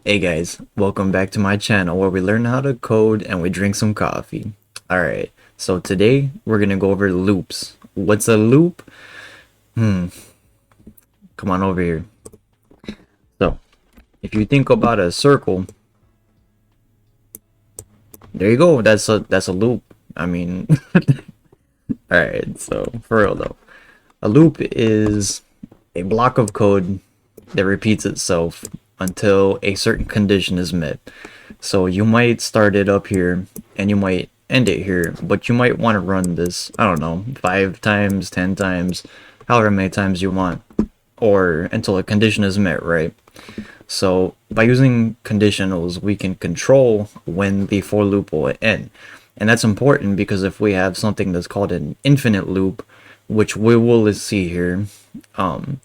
Hey guys, welcome back to my channel where we learn how to code and we drink some coffee. Alright, so today we're gonna go over loops. What's a loop? Come on over here. So, if you think about a circle, there you go, that's a loop. I mean, alright, so for real though. A loop is a block of code that repeats itself until a certain condition is met. So you might start it up here and you might end it here, but you might want to run this, I don't know, 5 times, 10 times, however many times you want, or until a condition is met, right? So by using conditionals, we can control when the for loop will end. And that's important because if we have something that's called an infinite loop, which we will see here, an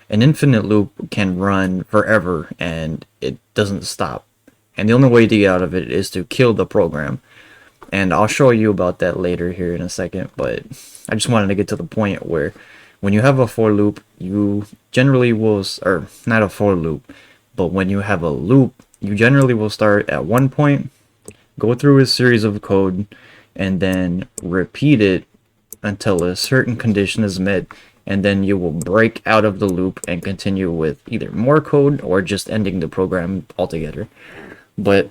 infinite loop can run forever and it doesn't stop. And the only way to get out of it is to kill the program. And I'll show you about that later here in a second, but I just wanted to get to the point where when you have a for loop, you generally will, or not a for loop, but when you have a loop, you generally will start at one point, go through a series of code, and then repeat it until a certain condition is met, and then you will break out of the loop and continue with either more code or just ending the program altogether. But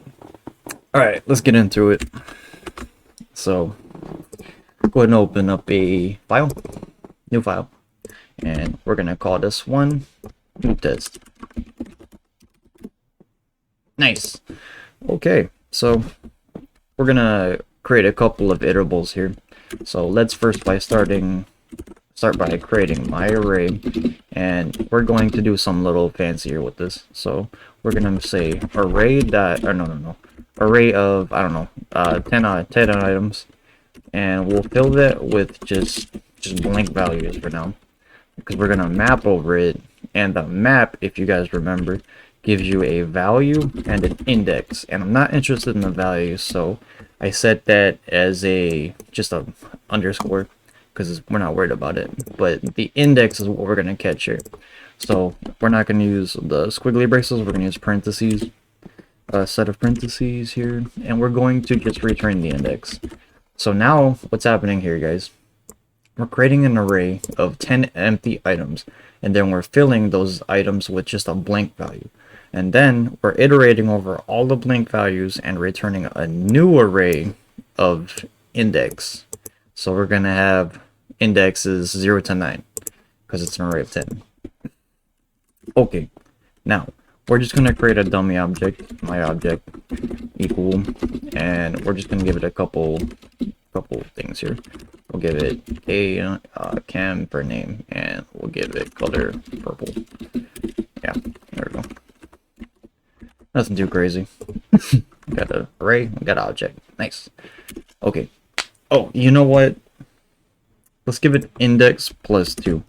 alright, let's get into it. So go ahead and open up a file, new file, and we're gonna call this one loop test. Nice. Okay, so we're gonna create a couple of iterables here. So let's first start by creating my array, and we're going to do some little fancier with this. So we're gonna say array dot, or no, array of, I don't know, 10 items, and we'll fill that with just blank values for now, because we're gonna map over it. And the map, if you guys remember, gives you a value and an index, and I'm not interested in the value, so I set that as just a underscore because we're not worried about it. But the index is what we're going to catch here. So we're not going to use the squiggly braces, we're going to use parentheses, a set of parentheses here, and we're going to just return the index. So now what's happening here, guys? We're creating an array of 10 empty items, and then we're filling those items with just a blank value. And then we're iterating over all the blank values and returning a new array of index. So we're going to have indexes 0 to 9 because it's an array of 10. Okay, now we're just going to create a dummy object, my object equal, and we're just going to give it a couple things here. We'll give it a cam for name, and we'll give it color purple. Yeah, there we go. Nothing too crazy. We got an array, we got an object. Nice. Okay. Oh, you know what? Let's give it index plus 2.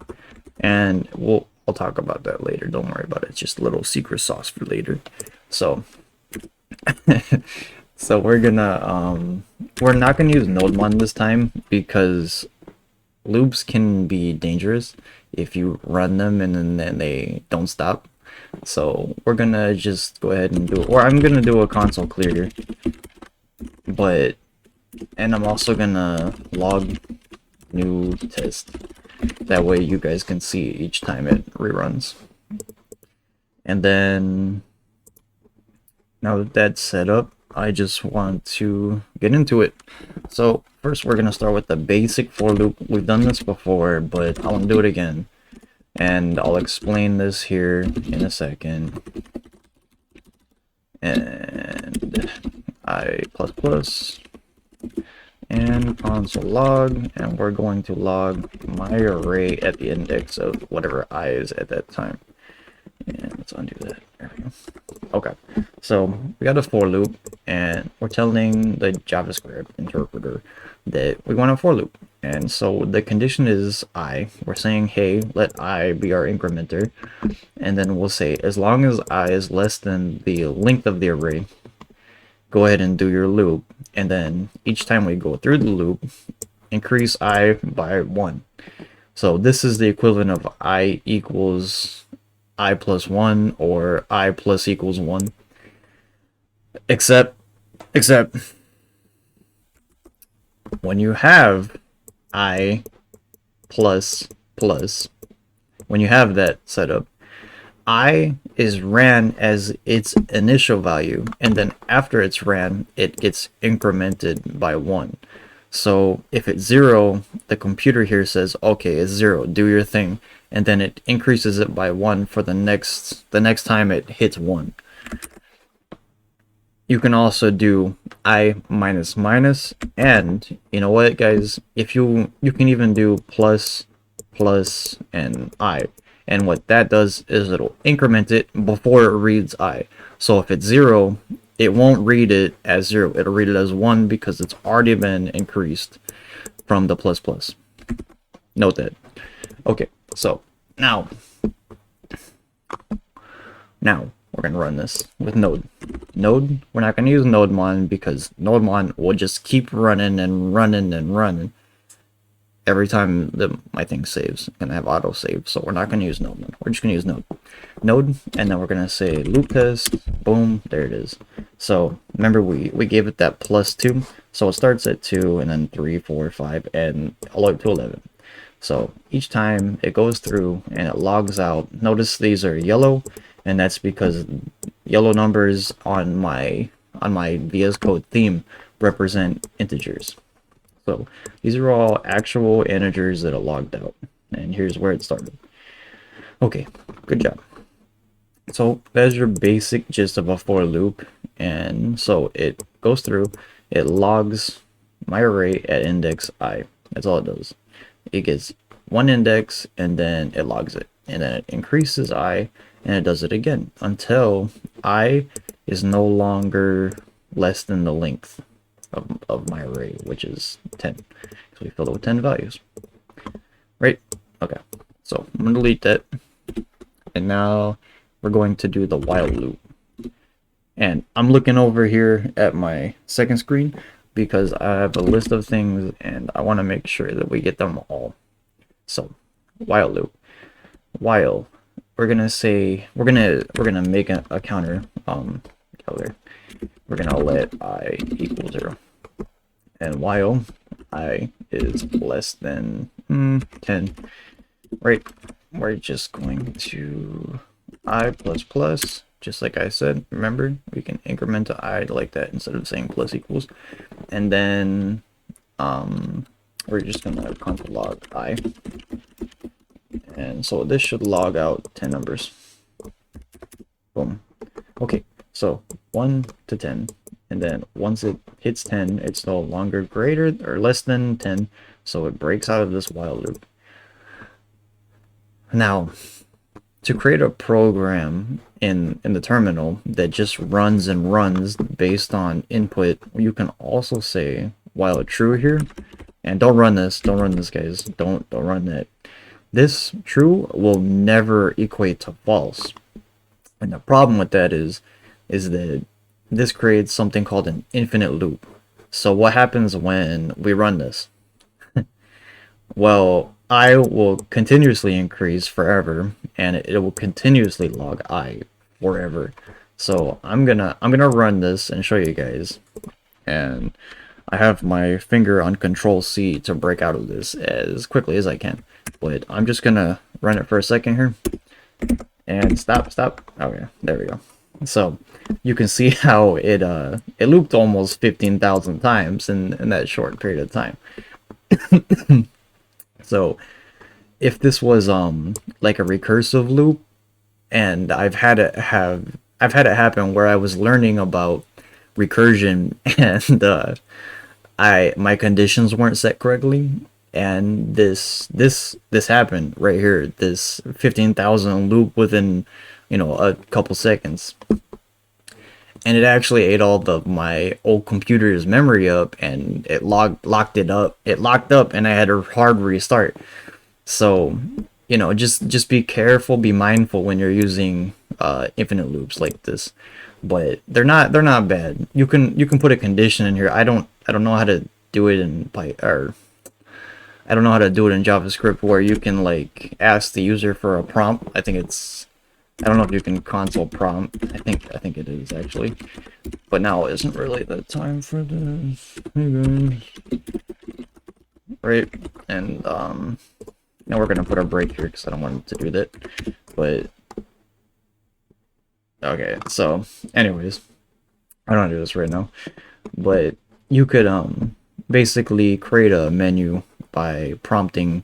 And I'll talk about that later. Don't worry about it. It's just a little secret sauce for later. So so we're not gonna use nodemon this time because loops can be dangerous if you run them and then they don't stop. So we're gonna just go ahead and do it, or I'm gonna do a console clear, and I'm also gonna log new test. That way you guys can see each time it reruns. And then now that that's set up, I just want to get into it. So first we're gonna start with the basic for loop. We've done this before, but I want to do it again. And I'll explain this here in a second. And I++ and console log, and we're going to log my array at the index of whatever I is at that time. And let's undo that. There we go. Okay, so we got a for loop, and we're telling the JavaScript interpreter that we want a for loop. And so the condition is I. We're saying, hey, let I be our incrementer. And then we'll say, as long as I is less than the length of the array, go ahead and do your loop. And then each time we go through the loop, increase I by 1. So this is the equivalent of I equals I plus 1 or I plus equals 1. Except when you have I plus plus, when you have that set up, I is ran as its initial value, and then after it's ran, it gets incremented by 1. So if it's 0, the computer here says, okay, it's 0, do your thing, and then it increases it by 1 for the next time it hits 1. You can also do I minus minus, and you know what, guys, if you can even do plus plus and I, and what that does is it'll increment it before it reads I. So if it's 0, it won't read it as 0, it'll read it as 1 because it's already been increased from the plus plus. Note that. Okay, so now we're gonna run this with node. We're not gonna use nodemon because nodemon will just keep running and running and running every time my thing saves. It's gonna have auto save, so we're not gonna use nodemon. We're just gonna use node, and then we're gonna say loop test. Boom, there it is. So remember we gave it that +2, so it starts at 2 and then 3, 4, 5, and all the way to 11. So each time it goes through and it logs out. Notice these are yellow, and that's because yellow numbers on my VS Code theme represent integers. So these are all actual integers that are logged out, and here's where it started. Okay, good job. So that's your basic gist of a for loop, and so it goes through, it logs my array at index I. That's all it does. It gets one index and then it logs it, and then it increases I, and it does it again until I is no longer less than the length of my array, which is 10. So we filled it with 10 values. Right? Okay. So I'm going to delete that. And now we're going to do the while loop. And I'm looking over here at my second screen because I have a list of things and I want to make sure that we get them all. So while loop. While we're gonna say we're gonna make a counter color. We're gonna let I equal 0, and while I is less than 10, right? We're just going to I plus plus, just like I said. Remember, we can increment to I like that instead of saying plus equals, and then we're just gonna console log I. And so this should log out 10 numbers. Boom. Okay, so 1 to 10. And then once it hits 10, it's no longer greater or less than 10. So it breaks out of this while loop. Now, to create a program in the terminal that just runs and runs based on input, you can also say while true here. And don't run this, guys. Don't run that. This true will never equate to false. And the problem with that is that this creates something called an infinite loop. So what happens when we run this? Well, I will continuously increase forever, and it will continuously log I forever. So I'm gonna run this and show you guys. And I have my finger on Control C to break out of this as quickly as I can. But I'm just gonna run it for a second here. And stop. Oh yeah, there we go. So you can see how it looped almost 15,000 times in that short period of time. So if this was like a recursive loop, and I've had it happen where I was learning about recursion and my conditions weren't set correctly, and this happened right here, this 15,000 loop within a couple seconds, and it actually ate all my old computer's memory up, and it locked up, and I had a hard restart. So just be careful, be mindful when you're using infinite loops like this. But they're not bad. You can put a condition in here. I don't know how to do it in Python, or I don't know how to do it in JavaScript where you can like ask the user for a prompt. I think it's, I don't know if you can console prompt. I think it is actually. But now isn't really the time for this. Hey guys. Right? And now we're gonna put our break here because I don't want to do that. But okay, so anyways, I don't want to do this right now. But you could basically create a menu by prompting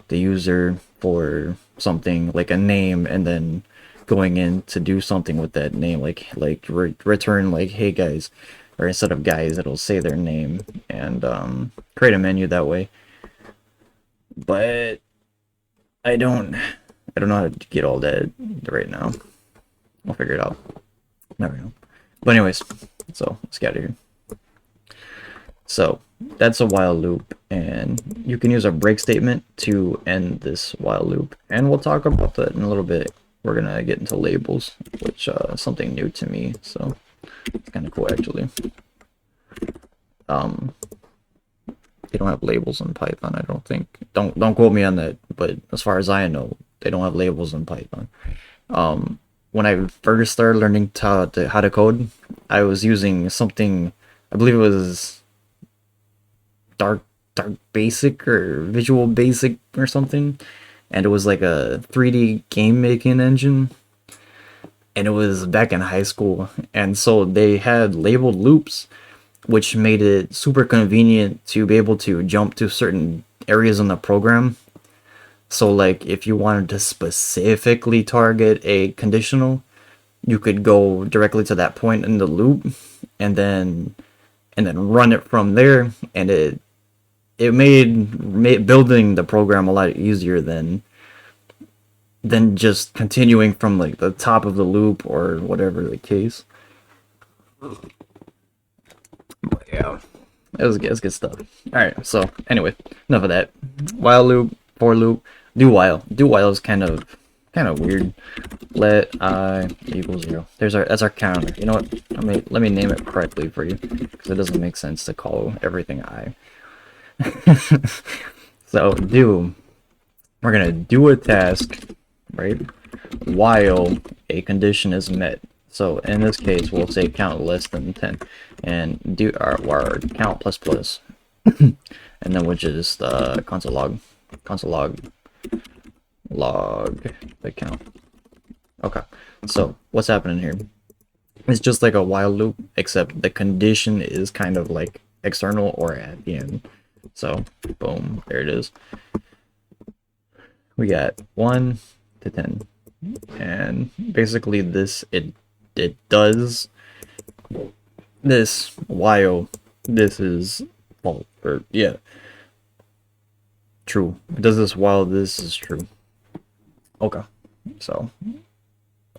the user for something like a name, and then going in to do something with that name, like return like hey guys, or instead of guys it'll say their name, and create a menu that way. But I don't know how to get all that right now. I'll figure it out. Never know. But anyways, so let's get out of here. So that's a while loop, and you can use a break statement to end this while loop, and we'll talk about that in a little bit. We're gonna get into labels, which is something new to me, so it's kind of cool actually. They don't have labels in Python, I don't think. Don't quote me on that, but as far as I know, they don't have labels in Python. When I first started learning how to code, I was using something, I believe it was dark basic or visual basic or something, and it was like a 3D game making engine, and it was back in high school, and so they had labeled loops, which made it super convenient to be able to jump to certain areas in the program. So like if you wanted to specifically target a conditional, you could go directly to that point in the loop and then run it from there, and it made building the program a lot easier than just continuing from like the top of the loop or whatever the case. But yeah, it was good stuff. Alright, so anyway, enough of that. While loop, for loop, do while. Do while is kind of weird. Let I equals 0. That's our counter. You know what? Let me name it correctly for you, because it doesn't make sense to call everything I. So we're gonna do a task, right, while a condition is met. So in this case, we'll say count less than 10, and do our count plus plus, and then we'll just console log the count. Okay, so what's happening here? It's just like a while loop, except the condition is kind of like external or at the end. So boom, there it is. We got 1 to 10, and basically this it does this while this is false, or yeah, true. It does this while this is true. Okay, so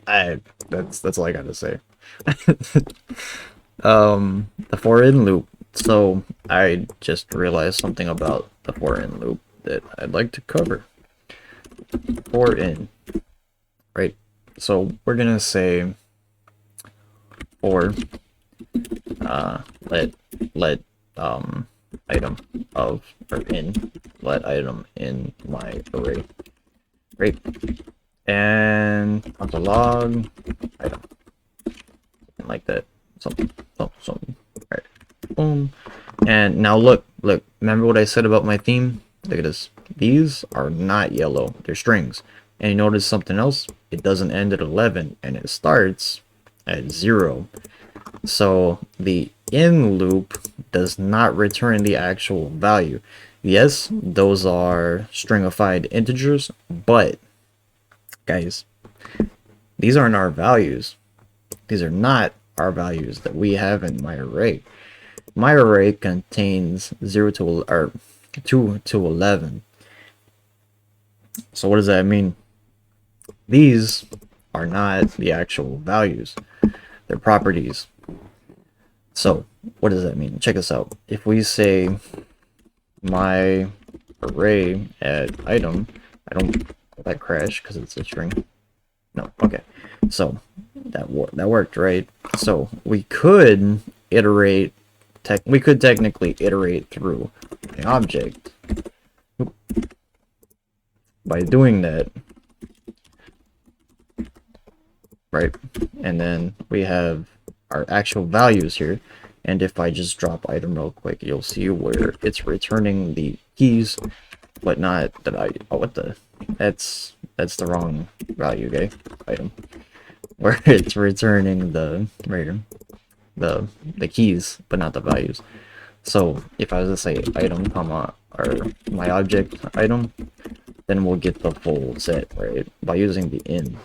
that's all I got to say. The for in loop. So I just realized something about the for in loop that I'd like to cover. For in, right? So we're gonna say for let item of, or in, let item in my array, right? And console log item, something like that, something. Right, boom. And now look, remember what I said about my theme? Look at this. These are not yellow, they're strings. And you notice something else? It doesn't end at 11, and it starts at 0. So the in loop does not return the actual value. Yes, those are stringified integers, but guys, these aren't our values. These are not our values that we have in my array. My array contains 2 to 11. So what does that mean? These are not the actual values. They're properties. So what does that mean? Check this out. If we say my array at item, that crash because it's a string. No, okay. So that worked, right? So we could iterate. We could technically iterate through an object, By doing that, right, and then we have our actual values here, and if I just drop item real quick, you'll see where it's returning the keys but not the value. Oh, what the, that's the wrong value, okay, item, where it's returning the right here, the keys but not the values. So if I was to say item comma or my object item, then we'll get the full set, right, by using the in.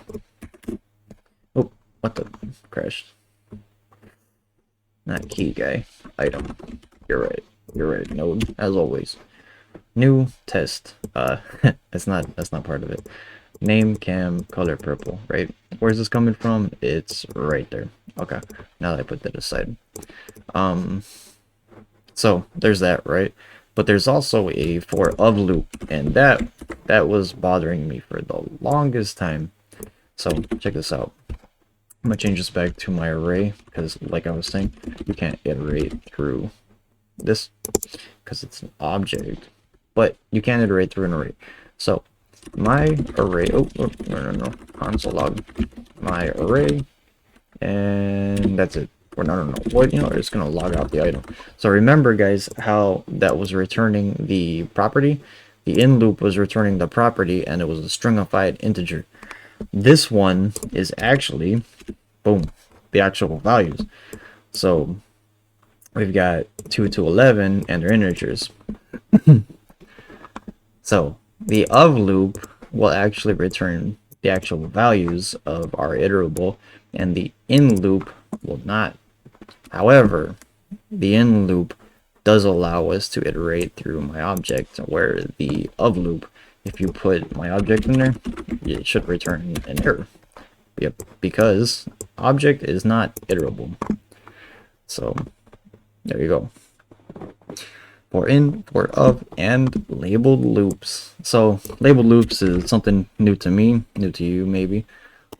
Oh, what the, crashed. Not key guy, item. You're right, node, as always. New test. that's not part of it. Name cam color purple, right? Where's this coming from? It's right there. Okay, now that I put that aside. So there's that, right? But there's also a for of loop, and that was bothering me for the longest time. So check this out. I'm gonna change this back to my array because, like I was saying, you can't iterate through this because it's an object, but you can iterate through an array. So my array, no, console log my array, and that's it. Or no, what, you know, it's gonna log out the item. So remember, guys, how that was returning the property. The in loop was returning the property, and it was a stringified integer. This one is actually, boom, the actual values. So we've got 2 to 11, and they're integers. So the of loop will actually return the actual values of our iterable, and the in loop will not. However, the in loop does allow us to iterate through my object, where the of loop, if you put my object in there, it should return an error. Yep, because object is not iterable. So there you go. For in, for of, and labeled loops. So labeled loops is something new to me, new to you maybe.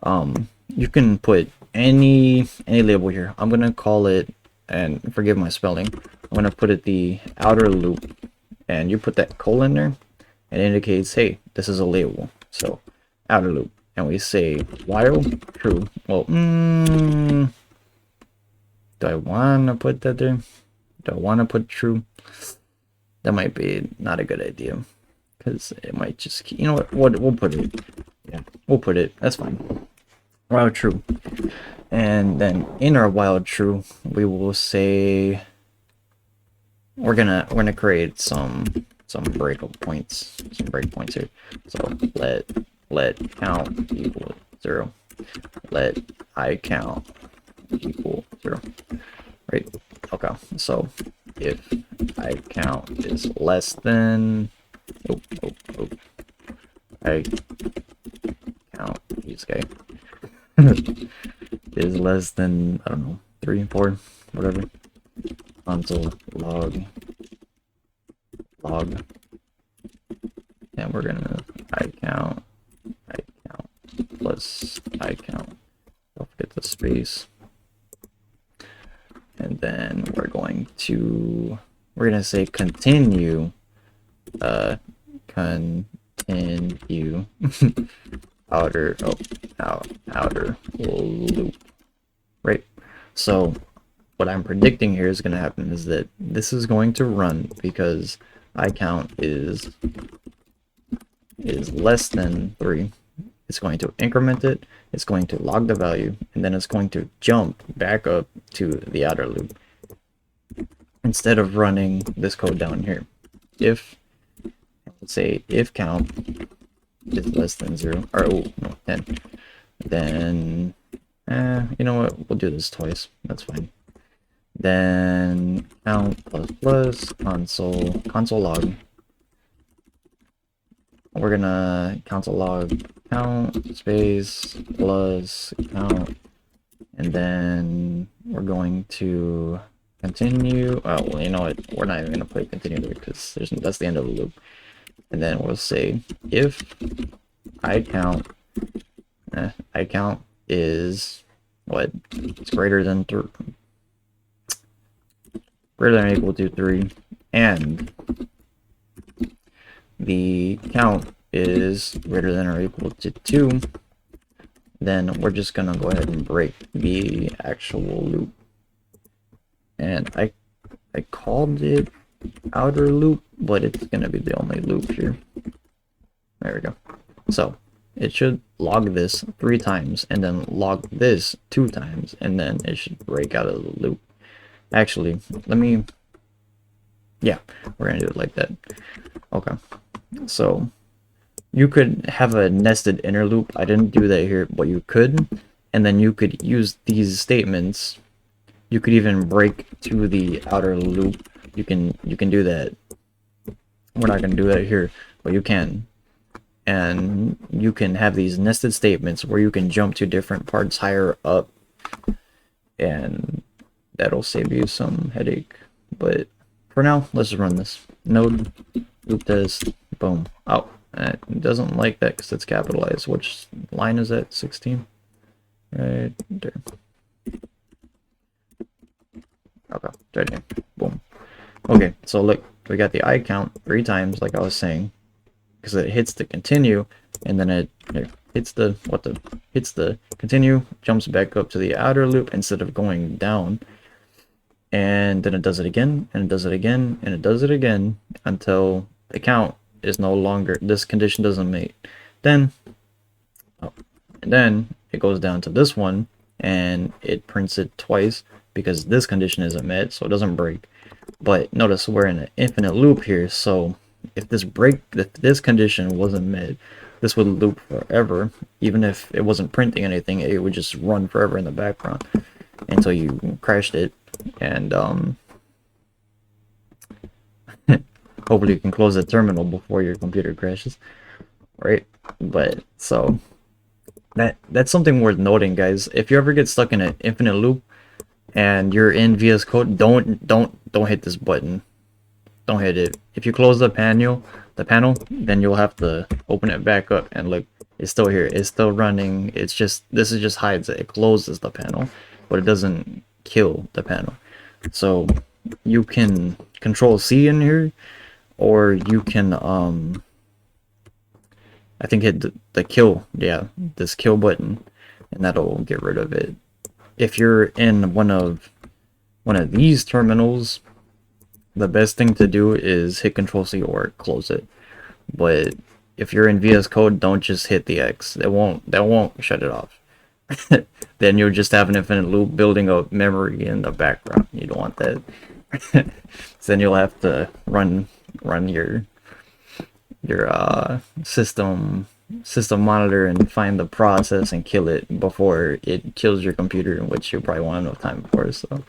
You can put any label here. I'm gonna call it, and forgive my spelling, I'm gonna put it the outer loop, and you put that colon there, and it indicates, hey, this is a label. So outer loop, and we say while true. Well, do I want to put that there? Do I want to put true? That might be not a good idea, because it might just, you know what, we'll put it. Yeah, we'll put it. That's fine. While true. And then in our while true, we will say we're gonna create some breakpoints here. So let count equal 0. Let I count equal 0. Right? Okay. So if I count is less than I count these guys is less than, I don't know, 3, 4, whatever. Console log, and we're gonna I count plus I count. Don't forget the space. And then we're gonna say continue continue outer loop, right? So what I'm predicting here is going to happen is that this is going to run because I count is less than 3. It's going to increment it, it's going to log the value, and then it's going to jump back up to the outer loop instead of running this code down here. If, let's say, if count is less than 0, or 10, then you know what, we'll do this twice, that's fine. Then count plus console log. We're gonna console log count space plus count, and then we're going to continue. Oh, well, you know what, we're not even gonna put continue there because that's the end of the loop. And then we'll say if I count is what, it's greater than or equal to 3, and the count is greater than or equal to 2, then we're just gonna go ahead and break the actual loop. And I called it outer loop, but it's gonna be the only loop here. There we go. So it should log this 3 times and then log this 2 times, and then it should break out of the loop. Actually, yeah, we're gonna do it like that. Okay, so you could have a nested inner loop. I didn't do that here, but you could, and then you could use these statements. You could even break to the outer loop. You can do that. We're not gonna do that here, but you can. And you can have these nested statements where you can jump to different parts higher up, and that'll save you some headache. But for now, let's run this. Node loop test, boom. Oh, it doesn't like that because it's capitalized. Which line is that? 16? Right there. Okay, right here. Boom. Okay, so look, we got the I count 3 times, like I was saying, because it hits the continue, and then it hits the continue, jumps back up to the outer loop instead of going down, and then it does it again, and it does it again, and it does it again until the count is no longer, this condition doesn't meet. Then and then it goes down to this one, and it prints it twice because this condition isn't met, so it doesn't break. But notice we're in an infinite loop here, so if this condition wasn't met, this would loop forever. Even if it wasn't printing anything, it would just run forever in the background until you crashed it. And hopefully you can close the terminal before your computer crashes, right? But so that's something worth noting, guys. If you ever get stuck in an infinite loop and you're in VS Code, don't hit this button. Don't hit it. If you close the panel, then you'll have to open it back up, and look, it's still here. It's still running. It's just, this is just hides it. It closes the panel, but it doesn't kill the panel. So you can Control C in here, or you can I think hit the kill, yeah, this kill button, and that'll get rid of it. If you're in one of these terminals, the best thing to do is hit Control C or close it. But if you're in VS Code, don't just hit the X. That won't shut it off. Then you'll just have an infinite loop building up memory in the background. You don't want that. So then you'll have to run your system monitor and find the process and kill it before it kills your computer, in which you probably won't have enough time for. So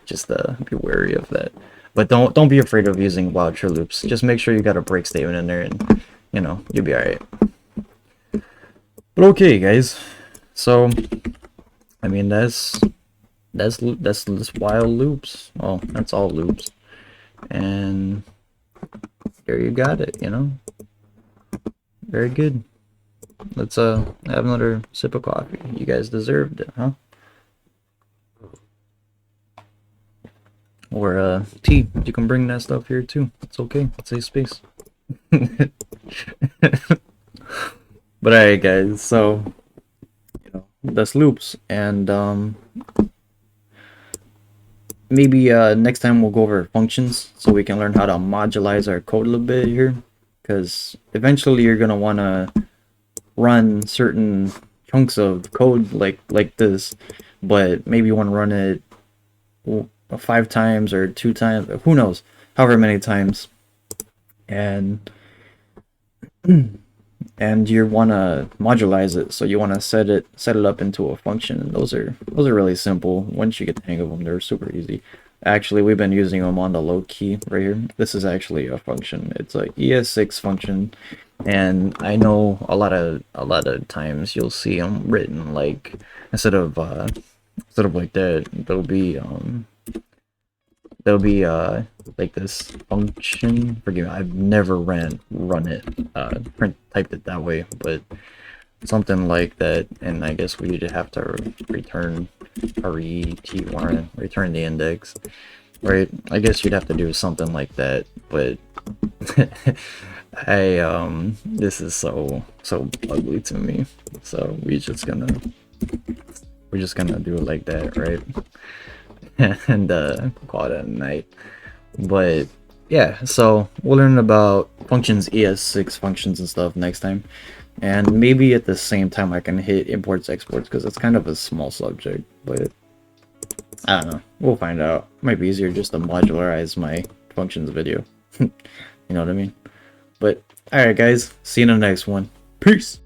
just be wary of that. But don't be afraid of using while true loops. Just make sure you got a break statement in there, and you'll be alright. But okay, guys. So I mean that's while loops. Well, that's all loops. And there you got it, Very good. Let's have another sip of coffee. You guys deserved it, huh? Or tea. You can bring that stuff here too. It's okay. It's a space. But alright, guys, so that's loops, and maybe next time we'll go over functions so we can learn how to modulize our code a little bit here, because eventually you're gonna want to run certain chunks of code like this, but maybe you want to run it 5 times or 2 times, who knows, however many times, and you want to modulize it, so you want to set it up into a function. And those are really simple. Once you get the hang of them, they're super easy. Actually, we've been using them on the low key right here. This is actually a function. It's a ES6 function, and I know a lot of times you'll see them written like instead of like that, they'll be like this function. Forgive me, I've never run it typed it that way, but something like that. And I guess we have to return return the index, right? I guess you'd have to do something like that, but This is so ugly to me. So we're just gonna do it like that, right? And call it a night. But yeah, so we'll learn about functions, ES6 functions and stuff next time. And maybe at the same time I can hit imports, exports, because it's kind of a small subject, but I don't know. We'll find out. Might be easier just to modularize my functions video. You know what I mean? But alright guys, see you in the next one. Peace!